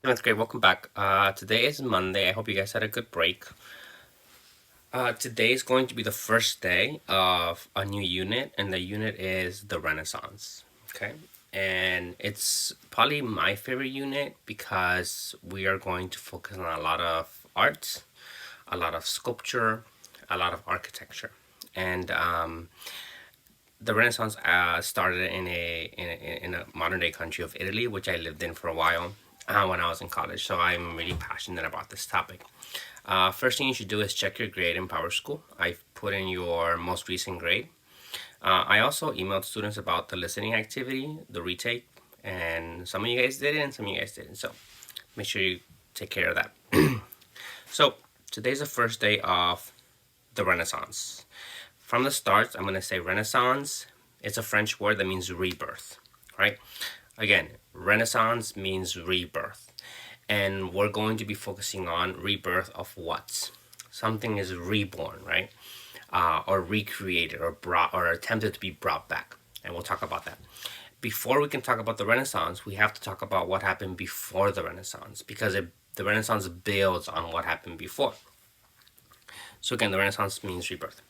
Seventh grade, welcome back. Today is Monday. I hope you guys had a good break. Today is going to be the first day of a new unit, and the unit is the Renaissance. Okay, and it's probably my favorite unit because we are going to focus on a lot of art, a lot of sculpture, a lot of architecture, and the Renaissance started in a modern day country of Italy, which I lived in for a while when I was in college. So I'm really passionate about this topic. First thing you should do is check your grade in PowerSchool. I've put in your most recent grade. I also emailed students about the listening activity, the retake, and some of you guys did it and some of you guys didn't. So make sure you take care of that. So today's the first day of the Renaissance. From the start, I'm going to say Renaissance. It's a French word that means rebirth, right? Again, Renaissance means rebirth. And we're going to be focusing on rebirth of what? Something is reborn, right? Or recreated or brought or attempted to be brought back. And we'll talk about that. Before we can talk about the Renaissance, we have to talk about what happened before the Renaissance because the Renaissance builds on what happened before. So again, the Renaissance means rebirth.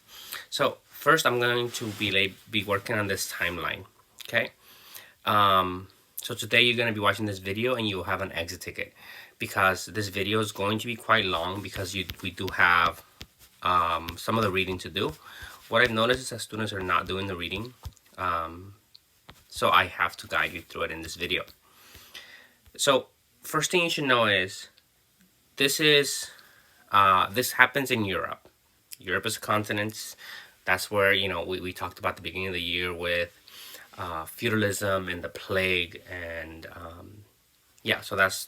So first, I'm going to be working on this timeline. Okay. So today you're going to be watching this video and you'll have an exit ticket because this video is going to be quite long because we do have some of the reading to do. What I've noticed is that students are not doing the reading, so I have to guide you through it in this video. So first thing you should know is this happens in Europe. Europe is a continent. That's where we talked about the beginning of the year with feudalism and the plague, and so that's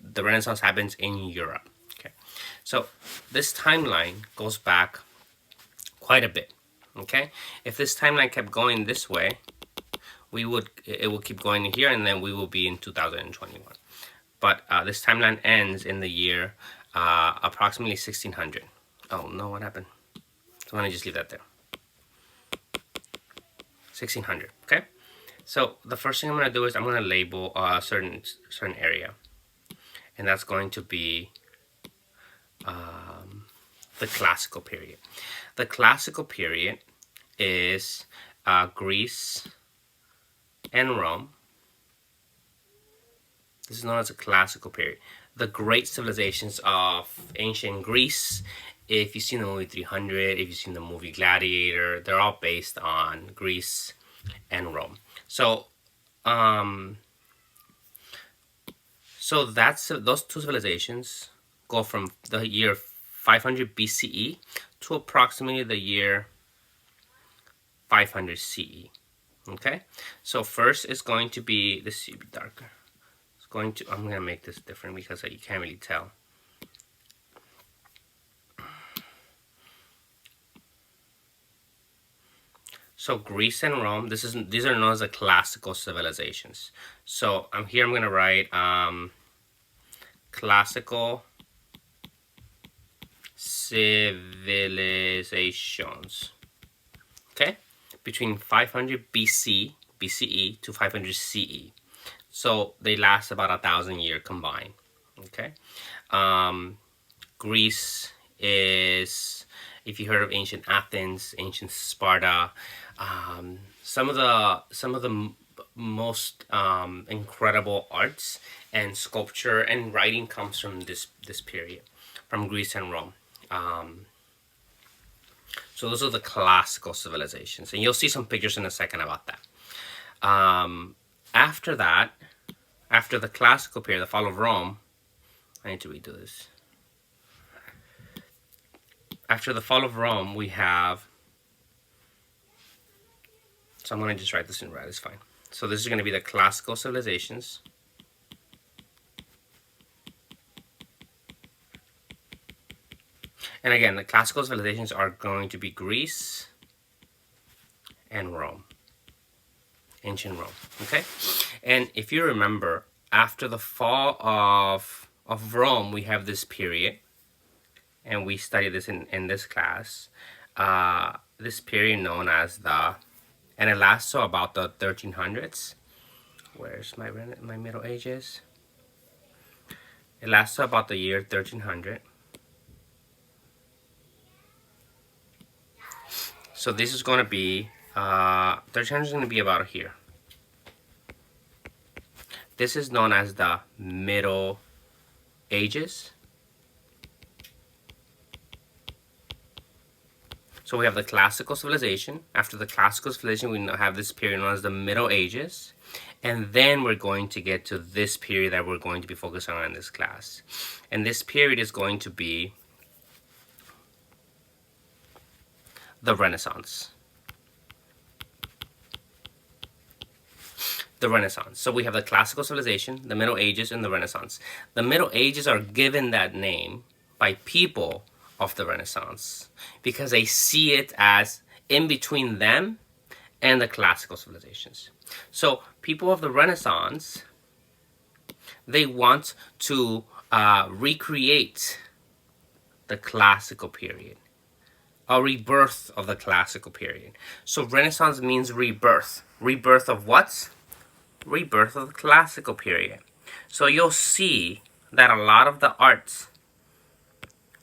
the Renaissance happens in Europe. Okay, so this timeline goes back quite a bit. Okay, if this timeline kept going this way, it would keep going here, and then we will be in 2021. But this timeline ends in the year approximately 1600. Oh no, what happened? So let me just leave that there. 1600. Okay. So the first thing I'm going to do is I'm going to label a certain area, and that's going to be the classical period. The classical period is Greece and Rome. This is known as a classical period. The great civilizations of ancient Greece, if you've seen the movie 300, if you've seen the movie Gladiator, they're all based on Greece and Rome. So those two civilizations go from the year 500 BCE to approximately the year 500 CE. Okay, so first is going to be, this should be darker. I'm going to make this different because you can't really tell. So Greece and Rome, these are known as the classical civilizations. So I'm going to write classical civilizations. Okay, between 500 BCE to 500 CE. So they last about 1,000 years combined. Okay, Greece is, if you heard of ancient Athens, ancient Sparta, some of the most incredible arts and sculpture and writing comes from this period, from Greece and Rome. So those are the classical civilizations, and you'll see some pictures in a second about that. After that, after the classical period, the fall of Rome, I need to redo this. After the fall of Rome, we have, so I'm going to just write this in red, it's fine. So this is going to be the classical civilizations. And again, the classical civilizations are going to be Greece and Rome, ancient Rome. Okay, and if you remember, after the fall of Rome, we have this period, and we study this in this class. This period known as and it lasts to about the 1300s. Where's my Middle Ages? It lasts to about the year 1300. So this is going to be 1300 is going to be about here. This is known as the Middle Ages. So we have the classical civilization. After the classical civilization, we have this period known as the Middle Ages. And then we're going to get to this period that we're going to be focusing on in this class. And this period is going to be the Renaissance. The Renaissance. So we have the classical civilization, the Middle Ages, and the Renaissance. The Middle Ages are given that name by people of the Renaissance because they see it as in between them and the classical civilizations. So people of the Renaissance, they want to recreate the classical period, a rebirth of the classical period. So Renaissance means rebirth. Rebirth of what? Rebirth of the classical period. So you'll see that a lot of the arts,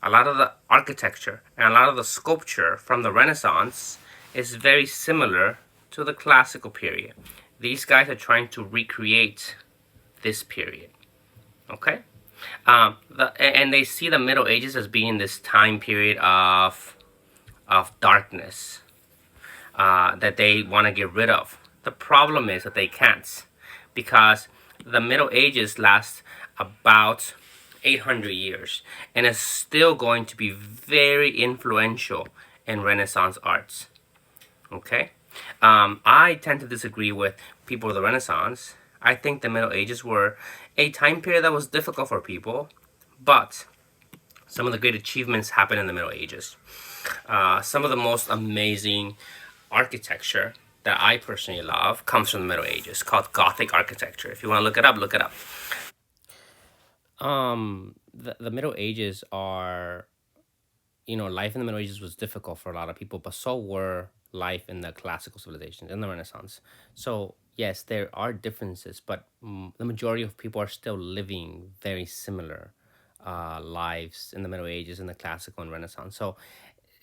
a lot of the architecture, and a lot of the sculpture from the Renaissance is very similar to the classical period. These guys are trying to recreate this period. Okay? And they see the Middle Ages as being this time period of darkness that they want to get rid of. The problem is that they can't, because the Middle Ages last about 800 years and is still going to be very influential in Renaissance arts. Okay? I tend to disagree with people of the Renaissance. I think the Middle Ages were a time period that was difficult for people, but some of the great achievements happened in the Middle Ages. Some of the most amazing architecture that I personally love comes from the Middle Ages, called Gothic architecture. If you want to look it up, look it up. The Middle Ages are, life in the Middle Ages was difficult for a lot of people, but so were life in the classical civilizations, in the Renaissance. So yes, there are differences, but the majority of people are still living very similar lives in the Middle Ages, in the classical and Renaissance. So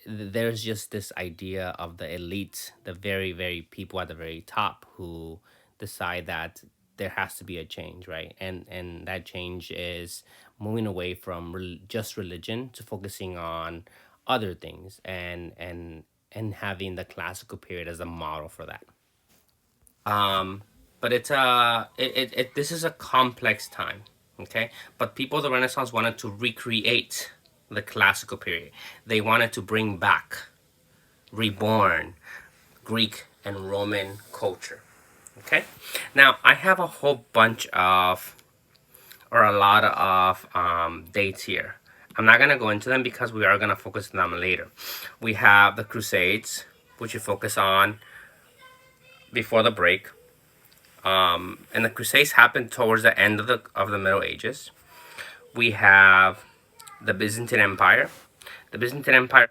there's just this idea of the elite, the very, very people at the very top who decide that there has to be a change, right? And that change is moving away from just religion to focusing on other things, and having the classical period as a model for that. But this is a complex time, okay? But people of the Renaissance wanted to recreate the classical period. They wanted to bring back, reborn Greek and Roman culture. Okay? Now, I have a whole bunch of, or a lot of dates here. I'm not going to go into them because we are going to focus on them later. We have the Crusades, which we focus on before the break. And the Crusades happened towards the end of the Middle Ages. We have the Byzantine Empire. The Byzantine Empire...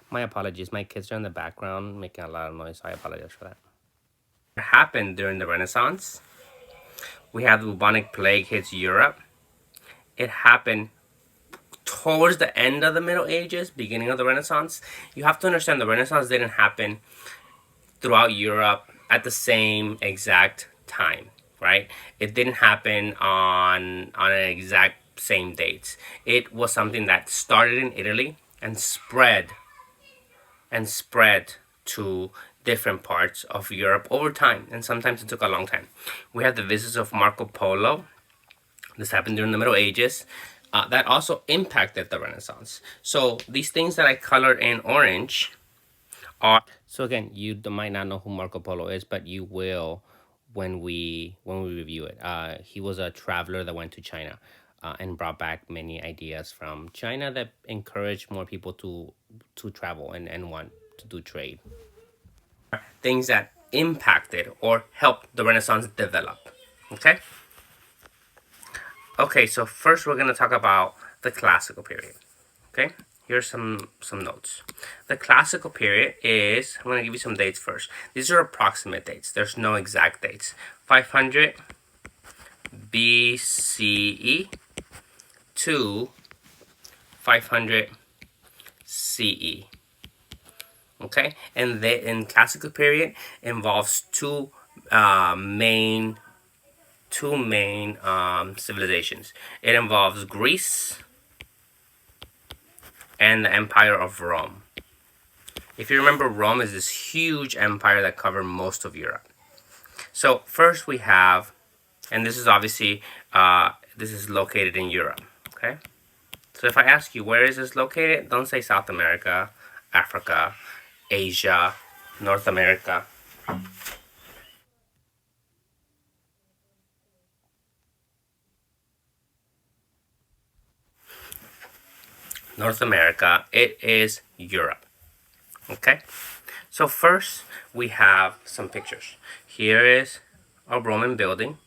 My apologies. My kids are in the background making a lot of noise. So I apologize for that. It happened during the Renaissance. We have the bubonic plague hits Europe. It happened towards the end of the Middle Ages, beginning of the Renaissance. You have to understand the Renaissance didn't happen throughout Europe at the same exact time, right? It didn't happen on an exact same dates. It was something that started in Italy and spread to different parts of Europe over time, and sometimes it took a long time. We have the visits of Marco Polo. This happened during the Middle Ages. That also impacted the Renaissance. So these things that I colored in orange are... So again, you might not know who Marco Polo is, but you will when we review it. He was a traveler that went to China and brought back many ideas from China that encouraged more people to travel and want to do trade. Things that impacted or helped the Renaissance develop. Okay? Okay, so first we're going to talk about the classical period. Okay? Here's some notes. The classical period is... I'm going to give you some dates first. These are approximate dates. There's no exact dates. 500 BCE to 500 CE. Okay, and the in classical period involves main civilizations. It involves Greece and the Empire of Rome. If you remember, Rome is this huge empire that covered most of Europe. So first we have, and this is obviously this is located in Europe. Okay, so if I ask you where is this located, don't say South America, Africa, Asia, North America. North America, it is Europe. Okay, so first we have some pictures. Here is a Roman building.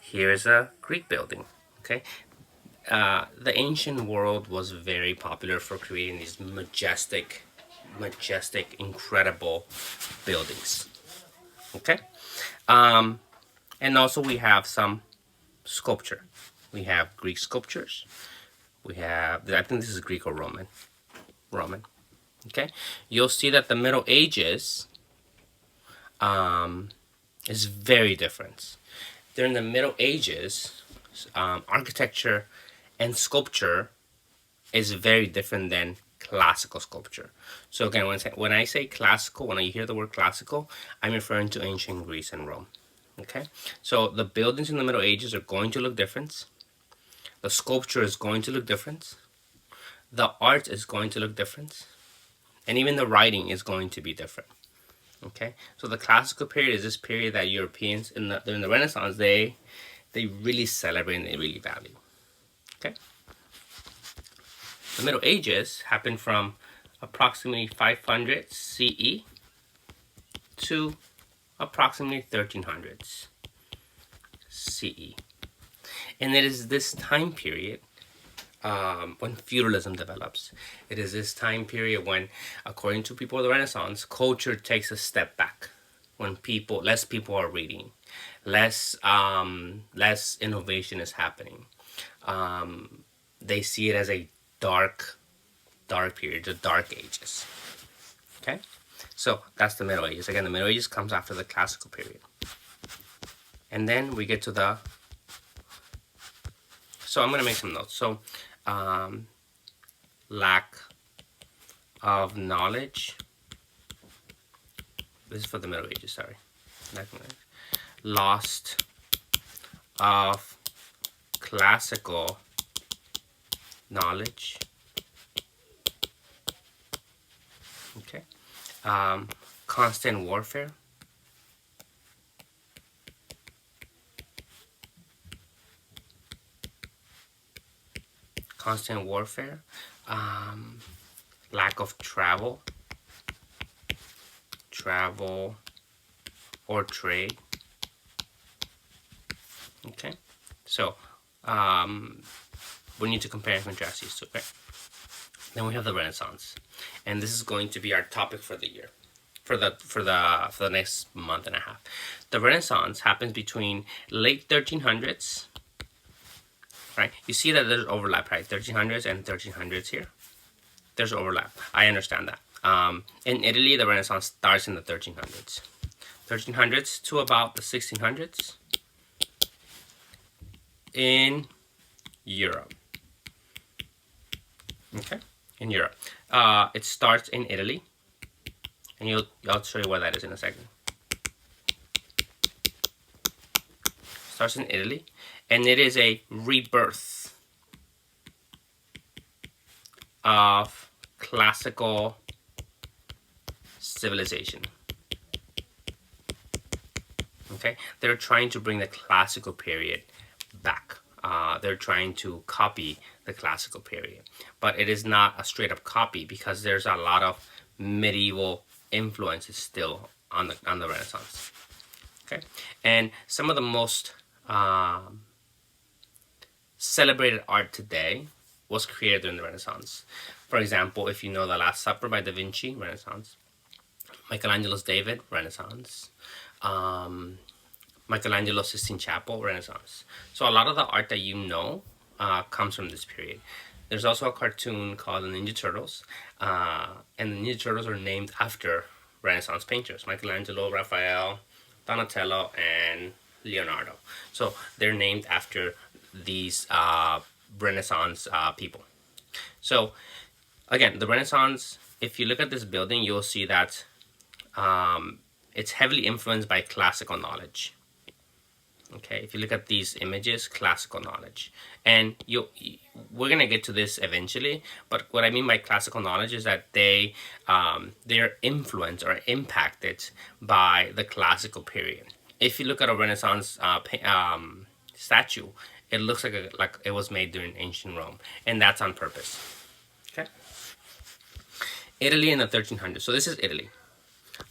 Here is a Greek building. Okay, the ancient world was very popular for creating these majestic, incredible buildings. Okay, and also we have some sculpture. We have Greek sculptures. We have, I think this is Greek or Roman. Roman. Okay, you'll see that the Middle Ages is very different. During the Middle Ages, architecture and sculpture is very different than classical sculpture. So again, when I say classical, when I hear the word classical, I'm referring to ancient Greece and Rome. Okay, so the buildings in the Middle Ages are going to look different. The sculpture is going to look different. The art is going to look different. And even the writing is going to be different. Okay, so the classical period is this period that Europeans during the Renaissance they really celebrate and they really value. Okay, the Middle Ages happened from approximately 500 CE to approximately 1300s CE, and it is this time period when feudalism develops. It is this time period when, according to people of the Renaissance, culture takes a step back. When less people are reading, less innovation is happening. They see it as a dark period, the Dark Ages. Okay, so that's the Middle Ages. Again, the Middle Ages comes after the classical period, and then we get to the. So I'm gonna make some notes. So. Lack of knowledge. This is for the Middle Ages, sorry. Lost of classical knowledge. Okay. Constant warfare. Constant warfare, lack of travel or trade. Okay, so we need to compare and contrast these two. Okay, then we have the Renaissance, and this is going to be our topic for the year, for the next month and a half. The Renaissance happens between late 1300s. Right, you see that there's overlap, right? 1300s and 1300s here. There's overlap. I understand that. In Italy, the Renaissance starts in the 1300s. 1300s to about the 1600s. In Europe. Okay, in Europe. It starts in Italy. And I'll show you what that is in a second. Starts in Italy. And it is a rebirth of classical civilization. Okay, they're trying to bring the classical period back. They're trying to copy the classical period, but it is not a straight up copy because there's a lot of medieval influences still on the Renaissance. Okay, and some of the most celebrated art today was created during the Renaissance. For example, if you know The Last Supper by Da Vinci, Renaissance. Michelangelo's David, Renaissance. Michelangelo's Sistine Chapel, Renaissance. So a lot of the art that you know comes from this period. There's also a cartoon called the Ninja Turtles, and the Ninja Turtles are named after Renaissance painters: Michelangelo, Raphael, Donatello, and Leonardo. So they're named after these Renaissance people. So again, the Renaissance, if you look at this building, you'll see that it's heavily influenced by classical knowledge. Okay, if you look at these images, classical knowledge, and we're gonna get to this eventually. But what I mean by classical knowledge is that they're influenced or impacted by the classical period. If you look at a Renaissance statue, it looks like it was made during ancient Rome, and that's on purpose. Okay. Italy in the 1300s. So this is Italy.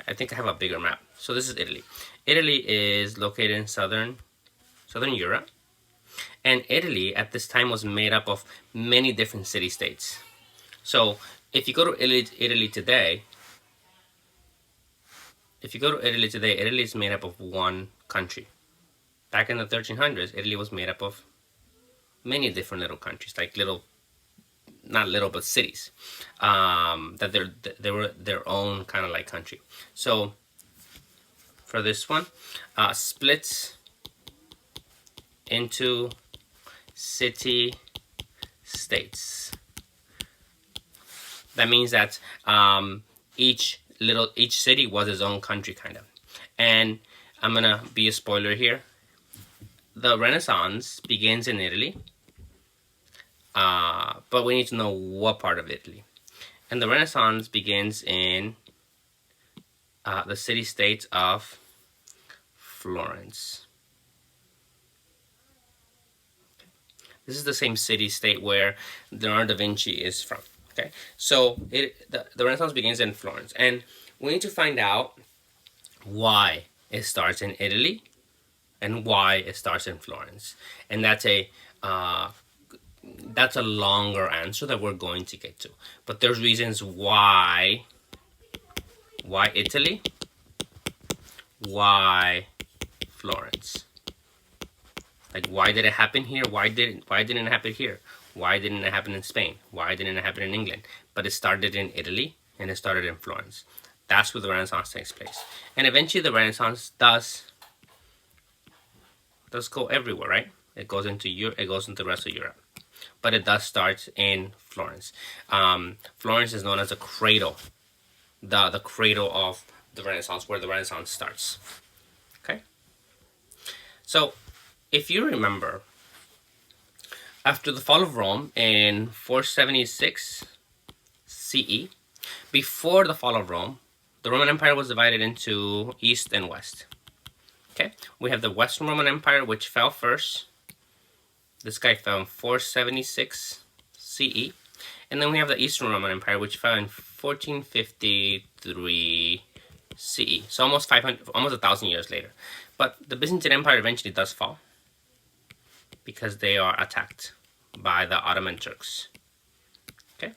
I think I have a bigger map. So this is Italy. Italy is located in southern Europe, and Italy at this time was made up of many different city-states. So if you go to Italy today, Italy is made up of one country. Back in the 1300s, Italy was made up of many different little countries, like not little, but cities, that they were their own kind of like country. So for this one, splits into city states. That means that each city was its own country, kind of. And I'm gonna be a spoiler here. The Renaissance begins in Italy, but we need to know what part of Italy. And the Renaissance begins in the city-state of Florence. This is the same city-state where Leonardo da Vinci is from. Okay, so the Renaissance begins in Florence, and we need to find out why it starts in Italy and why it starts in Florence, and that's a longer answer that we're going to get to. But there's reasons why Italy, why Florence. Like, why did it happen here? Why didn't it happen here? Why didn't it happen in Spain? Why didn't it happen in England? But it started in Italy and it started in Florence. That's where the Renaissance takes place. And eventually the Renaissance does go everywhere, right? It goes into Europe, it goes into the rest of Europe. But it does start in Florence. Florence is known as the cradle, the cradle of the Renaissance, where the Renaissance starts. Okay? So, if you remember, after the fall of Rome in 476 CE, before the fall of Rome, the Roman Empire was divided into East and West. Okay, we have the Western Roman Empire, which fell first. This guy fell in 476 CE. And then we have the Eastern Roman Empire, which fell in 1453 CE. So almost 1,000 years later. But the Byzantine Empire eventually does fall, because they are attacked by the Ottoman Turks. Okay.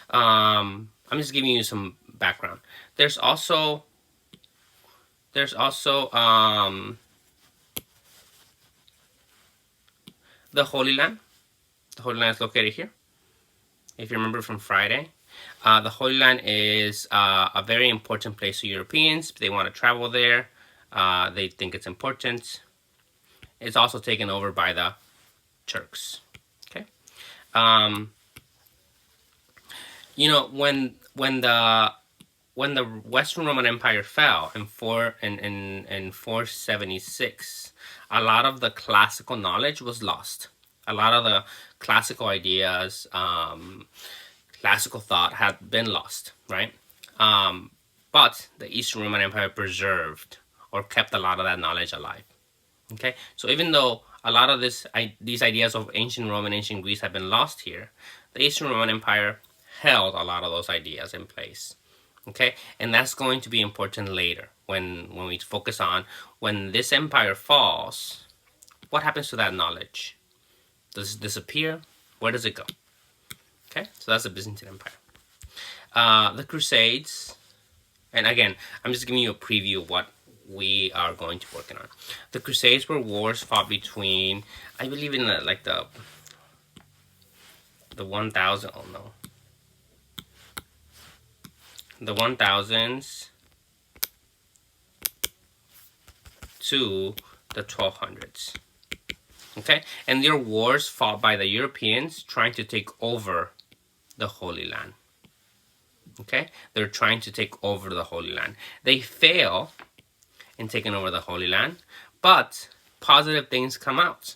I'm just giving you some background. There's also the Holy Land. The Holy Land is located here. If you remember from Friday, the Holy Land is a very important place to Europeans. They want to travel there. They think it's important. It's also taken over by the Turks. Okay, you know, when the Western Roman Empire fell in 476, a lot of the classical knowledge was lost. A lot of the classical ideas, classical thought had been lost, right? But the Eastern Roman Empire preserved or kept a lot of that knowledge alive. Okay, so even though a lot of these ideas of ancient Rome and ancient Greece have been lost here, the Eastern Roman Empire held a lot of those ideas in place. Okay, and that's going to be important later when we focus on when this empire falls, what happens to that knowledge? Does it disappear? Where does it go? Okay, so that's the Byzantine Empire. The Crusades, and again, I'm just giving you a preview of we are going to be working on. The Crusades were wars fought between, I believe in the 1000. Oh no, the 1000s to the 1200s. Okay, and they're wars fought by the Europeans trying to take over the Holy Land. Okay, they're trying to take over the Holy Land. They fail in taking over the Holy Land, but positive things come out.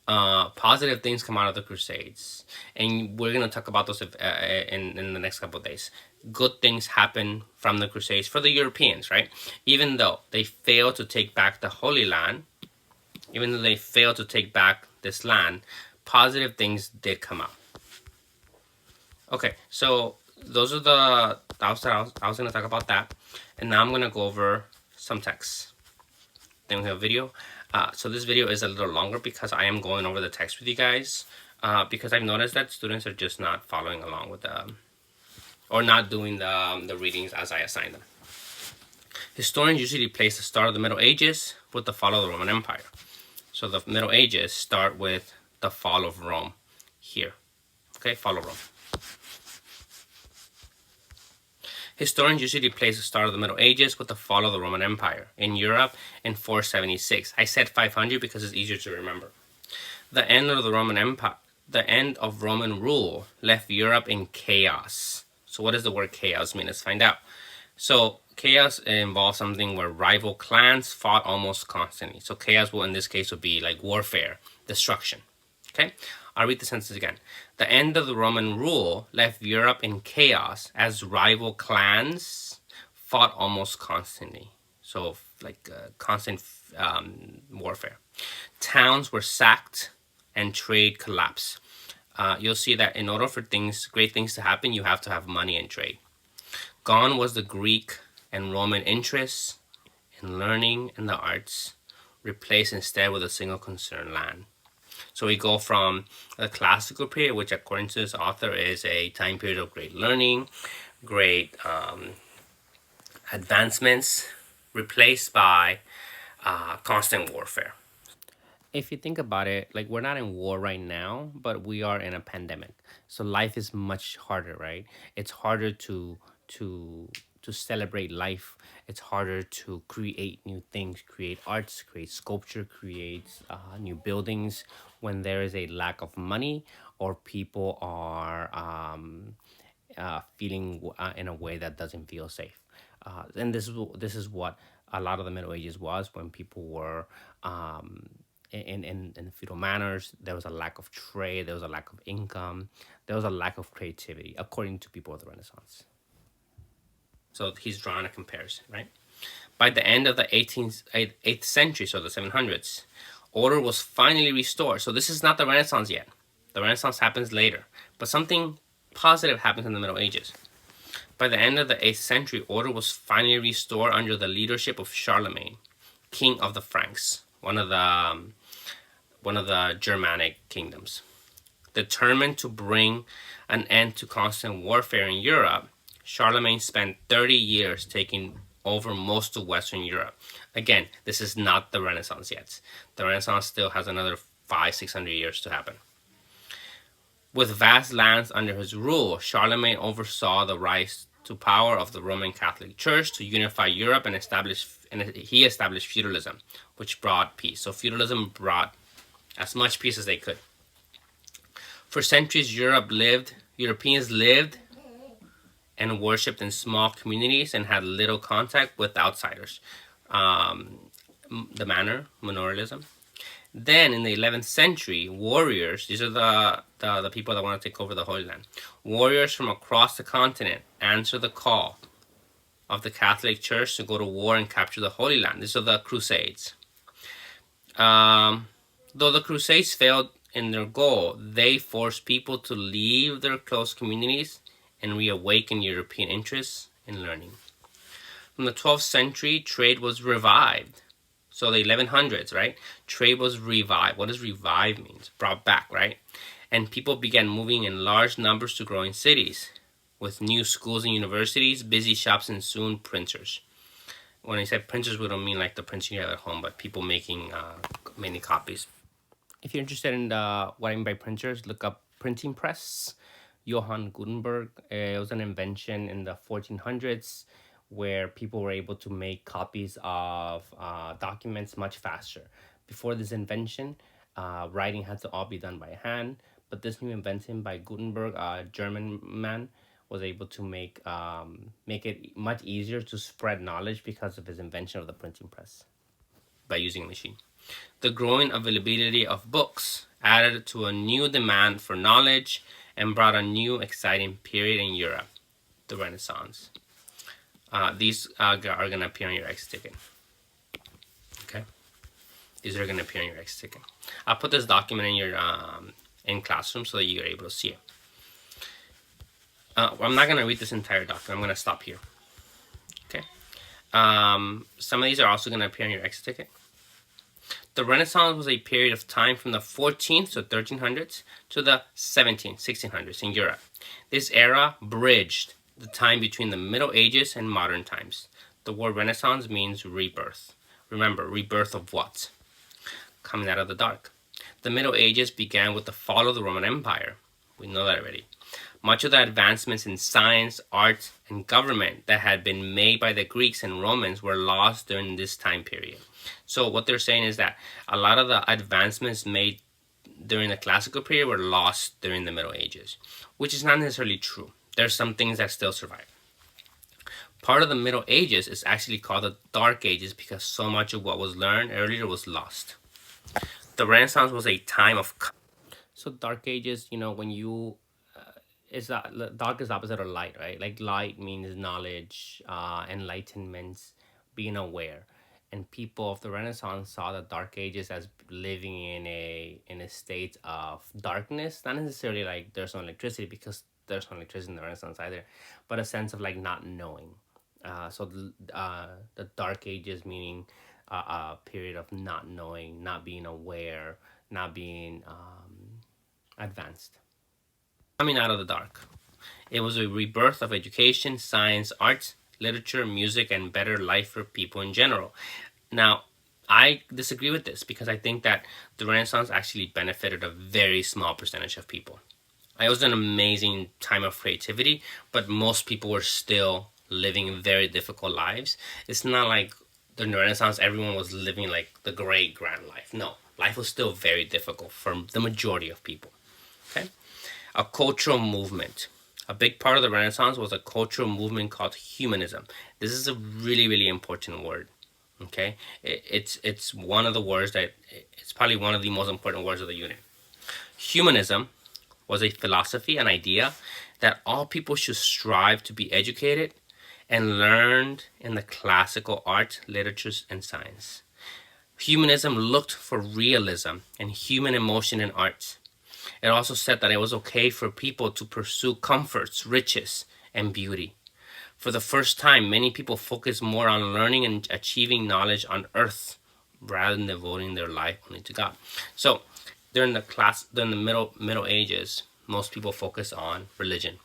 Positive things come out of the Crusades, and we're going to talk about those in the next couple of days. Good things happen from the Crusades for the Europeans, right? Even though they failed to take back the Holy Land, even though they failed to take back this land, positive things did come out. Okay, so those are I was going to talk about that, and now I'm going to go over some text. Then we have a video. So this video is a little longer because I am going over the text with you guys, because I've noticed that students are just not following along with or not doing the readings as I assign them. Historians usually place the start of the Middle Ages with the fall of the Roman Empire. So the Middle Ages start with the fall of Rome here. Okay, fall of Rome. Historians usually place the start of the Middle Ages with the fall of the Roman Empire in Europe in 476. I said 500 because it's easier to remember. The end of the Roman Empire, the end of Roman rule left Europe in chaos. So what does the word chaos mean? Let's find out. So chaos involves something where rival clans fought almost constantly. So chaos will in this case would be like warfare, destruction. Okay, I'll read the sentence again. The end of the Roman rule left Europe in chaos as rival clans fought almost constantly. So like constant warfare. Towns were sacked and trade collapsed. You'll see that in order for great things to happen, you have to have money and trade. Gone was the Greek and Roman interests in learning and the arts, replaced instead with a single concern, land. So we go from the classical period, which according to this author is a time period of great learning, great advancements, replaced by constant warfare. If you think about it, like we're not in war right now, but we are in a pandemic. So life is much harder, right? It's harder to celebrate life. It's harder to create new things, create arts, create sculpture, create new buildings when there is a lack of money or people are feeling in a way that doesn't feel safe. And this is what a lot of the Middle Ages was, when people were in feudal manners. There was a lack of trade, there was a lack of income, there was a lack of creativity, according to people of the Renaissance. So he's drawing a comparison, right? By the end of the 8th century, so the 700s, order was finally restored. So this is not the Renaissance yet. The Renaissance happens later, but something positive happens in the Middle Ages. By the end of the 8th century, order was finally restored under the leadership of Charlemagne, king of the Franks, one of the Germanic kingdoms. Determined to bring an end to constant warfare in Europe, Charlemagne spent 30 years taking over most of Western Europe. Again, this is not the Renaissance yet. The Renaissance still has another 500-600 years to happen. With vast lands under his rule, Charlemagne oversaw the rise to power of the Roman Catholic Church to unify Europe and he established feudalism, which brought peace. So feudalism brought as much peace as they could. For centuries, Europeans lived and worshipped in small communities and had little contact with outsiders. The manner, manorialism. Then in the 11th century, warriors, these are the people that want to take over the Holy Land. Warriors from across the continent answered the call of the Catholic Church to go to war and capture the Holy Land. These are the Crusades. Though the Crusades failed in their goal, they forced people to leave their close communities and reawaken European interests in learning. From the 12th century, trade was revived. So the 1100s, right? Trade was revived. What does revive means? Brought back, right? And people began moving in large numbers to growing cities, with new schools and universities, busy shops, and soon printers. When I said printers, we don't mean like the printer you have at home, but people making many copies. If you're interested in what I mean by printers, look up printing press. Johann Gutenberg. It was an invention in the 1400s where people were able to make copies of documents much faster. Before this invention, writing had to all be done by hand, but this new invention by Gutenberg, a German man, was able to make it much easier to spread knowledge because of his invention of the printing press by using a machine. The growing availability of books added to a new demand for knowledge and brought a new exciting period in Europe, the Renaissance. These are going to appear on your exit ticket. Okay, these are going to appear on your exit ticket. I'll put this document in your in Classroom so that you're able to see it. I'm not going to read this entire document. I'm going to stop here. Okay. Some of these are also going to appear on your exit ticket. The Renaissance was a period of time from the 14th, so 1300s, to the 17th, 1600s in Europe. This era bridged the time between the Middle Ages and modern times. The word Renaissance means rebirth. Remember, rebirth of what? Coming out of the dark. The Middle Ages began with the fall of the Roman Empire. We know that already. Much of the advancements in science, art, and government that had been made by the Greeks and Romans were lost during this time period. So what they're saying is that a lot of the advancements made during the classical period were lost during the Middle Ages, which is not necessarily true. There's some things that still survive. Part of the Middle Ages is actually called the Dark Ages because so much of what was learned earlier was lost. The Renaissance was a time of... So Dark Ages, when you... dark is opposite of light, right? Like light means knowledge, enlightenment, being aware. And people of the Renaissance saw the Dark Ages as living in a state of darkness. Not necessarily like there's no electricity, because there's no electricity in the Renaissance either, but a sense of like not knowing. So the Dark Ages meaning a period of not knowing, not being aware, not being advanced. Coming out of the dark. It was a rebirth of education, science, arts, literature, music, and better life for people in general. Now, I disagree with this because I think that the Renaissance actually benefited a very small percentage of people. It was an amazing time of creativity, but most people were still living very difficult lives. It's not like during the Renaissance everyone was living like the great grand life. No, life was still very difficult for the majority of people. Okay? A cultural movement. A big part of the Renaissance was a cultural movement called humanism. This is a really, really important word. Okay, it's one of the words that it's probably one of the most important words of the unit. Humanism was a philosophy, an idea that all people should strive to be educated and learned in the classical art, literatures, and science. Humanism looked for realism and human emotion in art. It also said that it was okay for people to pursue comforts, riches, and beauty. For the first time, many people focused more on learning and achieving knowledge on earth rather than devoting their life only to God. So during the Middle Ages, most people focus on religion,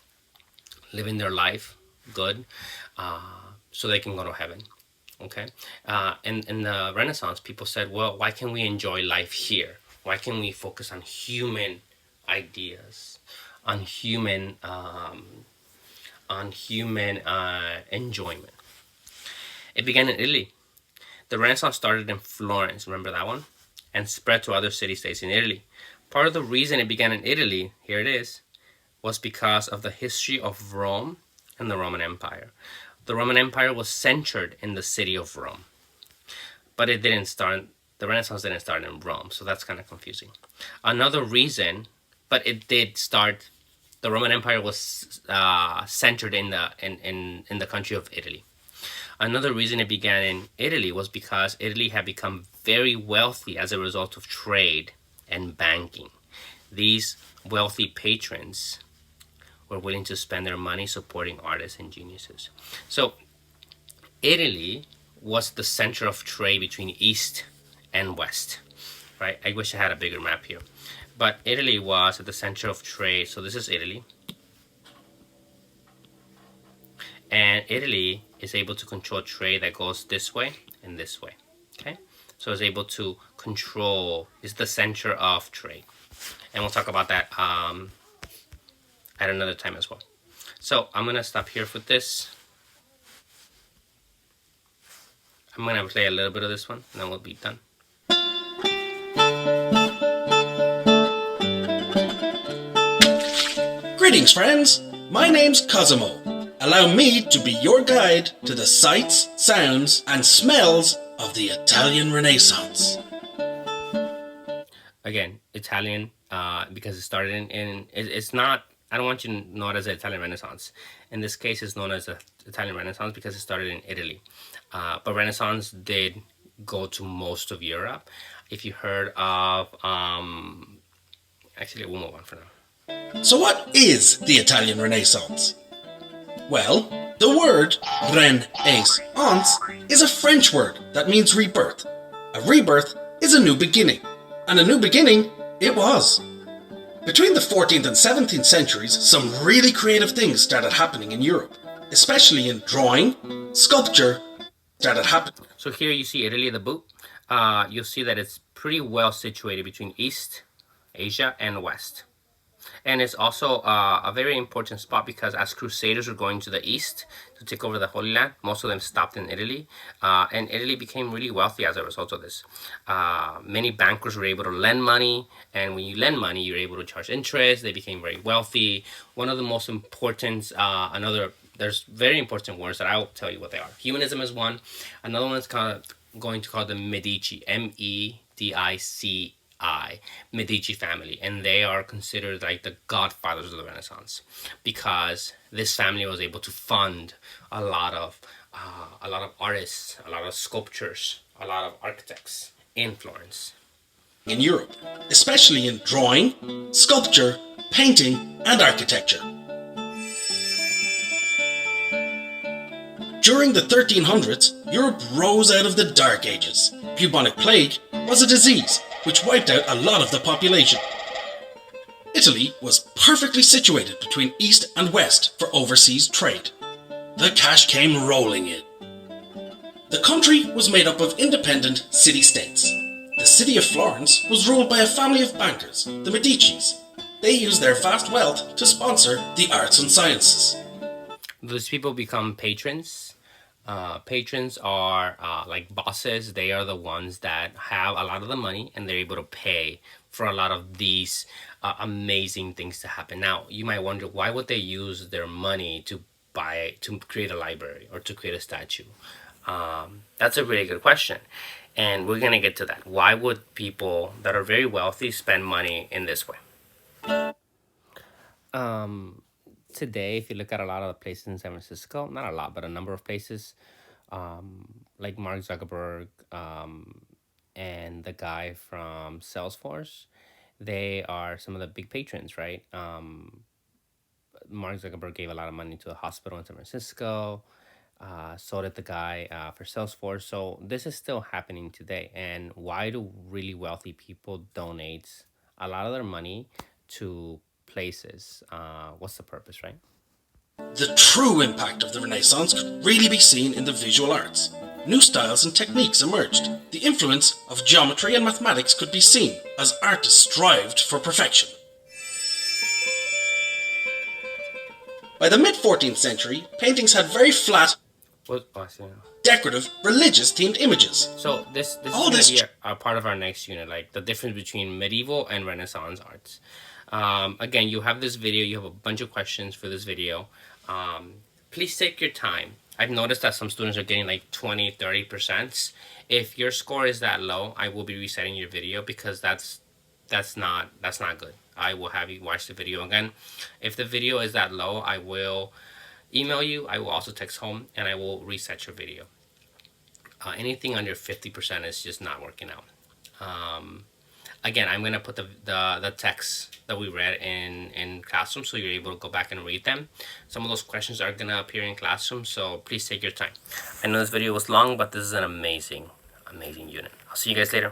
living their life good, so they can go to heaven. Okay, in the Renaissance, people said, well, why can't we enjoy life here? Why can't we focus on human ideas, on human enjoyment? It began in Italy. The Renaissance started in Florence, remember that one? And spread to other city-states in Italy. Part of the reason it began in Italy, here it is, was because of the history of Rome and the Roman Empire. The Roman Empire was centered in the city of Rome. But the Renaissance didn't start in Rome, so that's kind of confusing. Another reason, but it did start, the Roman Empire was centered in the country of Italy. Another reason it began in Italy was because Italy had become very wealthy as a result of trade and banking. These wealthy patrons were willing to spend their money supporting artists and geniuses. So Italy was the center of trade between East and West, right? I wish I had a bigger map here. But Italy was at the center of trade. So this is Italy. And Italy is able to control trade that goes this way and this way. Okay, so it's able to control, is the center of trade, and we'll talk about that at another time as well. So I'm gonna stop here with this. I'm gonna play a little bit of this one, and then we'll be done. Greetings, friends. My name's Cosimo. Allow me to be your guide to the sights, sounds, and smells of the Italian Renaissance. Again, Italian, because it started it's not, I don't want you to know it as the Italian Renaissance. In this case, it's known as the Italian Renaissance because it started in Italy. But Renaissance did go to most of Europe. If you heard of, actually, we'll move on for now. So what is the Italian Renaissance? Well, the word Renaissance is a French word that means rebirth. A rebirth is a new beginning, and a new beginning it was. Between the 14th and 17th centuries, some really creative things started happening in Europe, especially in drawing, sculpture, started happening. So here you see Italy, the boot. You'll see that it's pretty well situated between East Asia and West. And it's also a very important spot because as crusaders were going to the east to take over the Holy Land, most of them stopped in Italy. And Italy became really wealthy as a result of this. Many bankers were able to lend money. And when you lend money, you're able to charge interest. They became very wealthy. One of the most important, there's very important words that I will tell you what they are. Humanism is one. Another one is going to call the Medici, Medici. Medici family, and they are considered like the godfathers of the Renaissance because this family was able to fund a lot of artists, a lot of sculptures, a lot of architects in Florence. In Europe, especially in drawing, sculpture, painting, and architecture. During the 1300s, Europe rose out of the Dark Ages. Bubonic plague was a disease which wiped out a lot of the population. Italy was perfectly situated between East and West for overseas trade. The cash came rolling in. The country was made up of independent city-states. The city of Florence was ruled by a family of bankers, the Medicis. They used their vast wealth to sponsor the arts and sciences. Those people become patrons. Patrons are like bosses. They are the ones that have a lot of the money and they're able to pay for a lot of these amazing things to happen. Now, you might wonder, why would they use their money to create a library or to create a statue? That's a really good question. And we're going to get to that. Why would people that are very wealthy spend money in this way? Today, if you look at a lot of the places in San Francisco, not a lot, but a number of places, like Mark Zuckerberg and the guy from Salesforce, they are some of the big patrons, right? Mark Zuckerberg gave a lot of money to a hospital in San Francisco. So did the guy for Salesforce. So this is still happening today. And why do really wealthy people donate a lot of their money to places? What's the purpose, right? The true impact of the Renaissance could really be seen in the visual arts. New styles and techniques emerged. The influence of geometry and mathematics could be seen as artists strived for perfection. By the mid-14th century, paintings had very flat, decorative, religious-themed images. So this is going to be a part of our next unit, like the difference between medieval and Renaissance arts. Again, you have this video, you have a bunch of questions for this video. Please take your time. I've noticed that some students are getting like 20-30%. If your score is that low, I will be resetting your video because that's not good. I will have you watch the video again. If the video is that low, I will email you. I will also text home and I will reset your video. Anything under 50% is just not working out. Again, I'm going to put the text that we read in Classroom so you're able to go back and read them. Some of those questions are going to appear in Classroom, so please take your time. I know this video was long, but this is an amazing unit. I'll see you guys later.